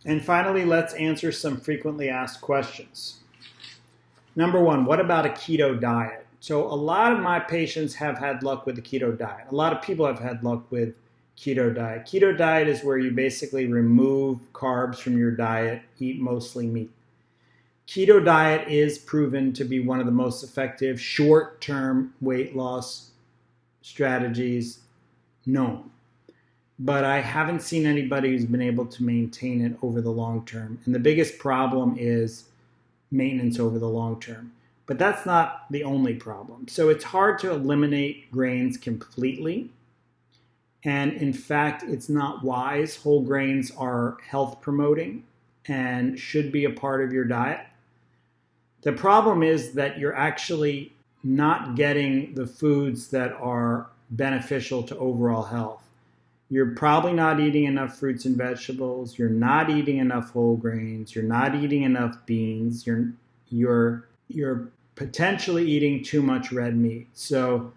And finally, let's answer some frequently asked questions. Number one, what about a keto diet? So a lot of my patients have had luck with the keto diet. A lot of people have had luck with keto diet. Keto diet is where you basically remove carbs from your diet, eat mostly meat. Keto diet is proven to be one of the most effective short-term weight loss strategies known. But I haven't seen anybody who's been able to maintain it over the long term. And the biggest problem is maintenance over the long term. But that's not the only problem. So it's hard to eliminate grains completely. And in fact, it's not wise. Whole grains are health promoting and should be a part of your diet. The problem is that you're actually not getting the foods that are beneficial to overall health. You're probably not eating enough fruits and vegetables. You're not eating enough whole grains. You're not eating enough beans. You're potentially eating too much red meat. So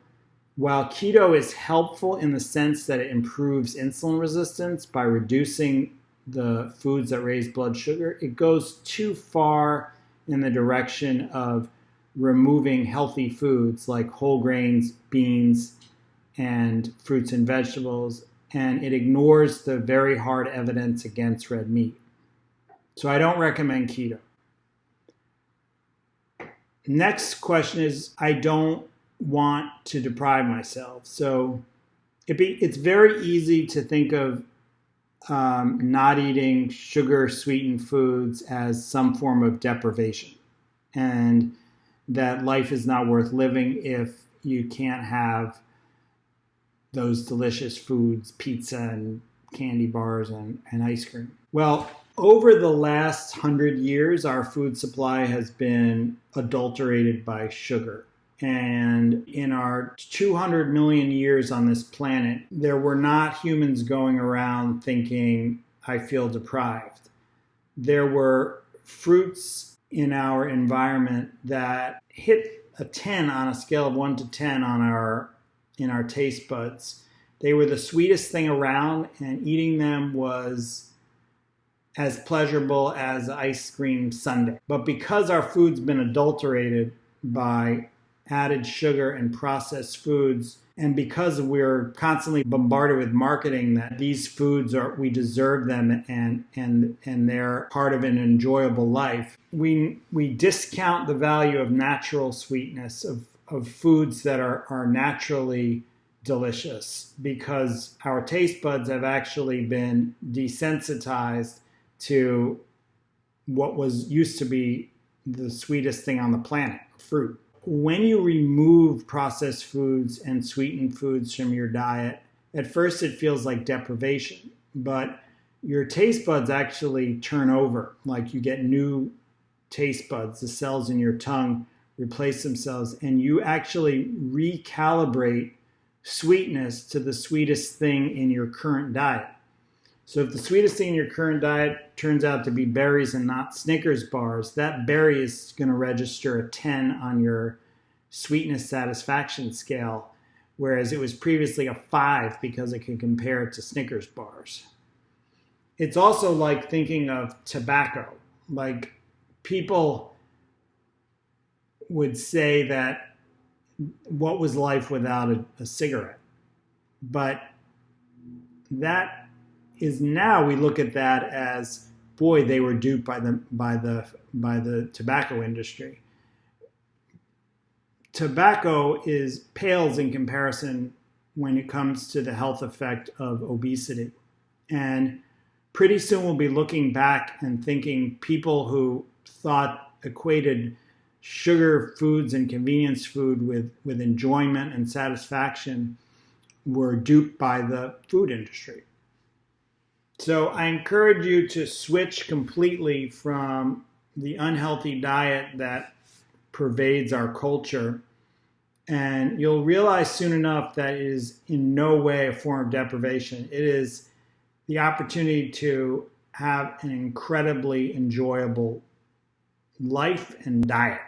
while keto is helpful in the sense that it improves insulin resistance by reducing the foods that raise blood sugar, it goes too far in the direction of removing healthy foods like whole grains, beans, and fruits and vegetables, and it ignores the very hard evidence against red meat. So I don't recommend keto. Next question is, I don't want to deprive myself. So it's very easy to think of not eating sugar-sweetened foods as some form of deprivation, and that life is not worth living if you can't have those delicious foods, pizza and candy bars and ice cream. Well, over the last 100 years, our food supply has been adulterated by sugar. And in our 200 million years on this planet, there were not humans going around thinking, I feel deprived. There were fruits in our environment that hit a 10 on a scale of 1 to 10 in our taste buds. They were the sweetest thing around, and eating them was as pleasurable as ice cream sundae. But because our food's been adulterated by added sugar and processed foods, and because we're constantly bombarded with marketing that these foods we deserve them and they're part of an enjoyable life, we discount the value of natural sweetness of foods that are naturally delicious, because our taste buds have actually been desensitized to what was used to be the sweetest thing on the planet, fruit. When you remove processed foods and sweetened foods from your diet, at first it feels like deprivation, but your taste buds actually turn over. Like you get new taste buds, the cells in your tongue replace themselves, and you actually recalibrate sweetness to the sweetest thing in your current diet. So if the sweetest thing in your current diet turns out to be berries and not Snickers bars, that berry is going to register a 10 on your sweetness satisfaction scale, whereas it was previously a 5 because it can compare it to Snickers bars. It's also like thinking of tobacco. Like people would say that what was life without a cigarette? But that is, now we look at that as, boy, they were duped by the tobacco industry. Tobacco pales in comparison when it comes to the health effect of obesity. And pretty soon we'll be looking back and thinking people who equated sugar foods and convenience food with enjoyment and satisfaction were duped by the food industry. So I encourage you to switch completely from the unhealthy diet that pervades our culture, and you'll realize soon enough that it is in no way a form of deprivation. It is the opportunity to have an incredibly enjoyable life and diet.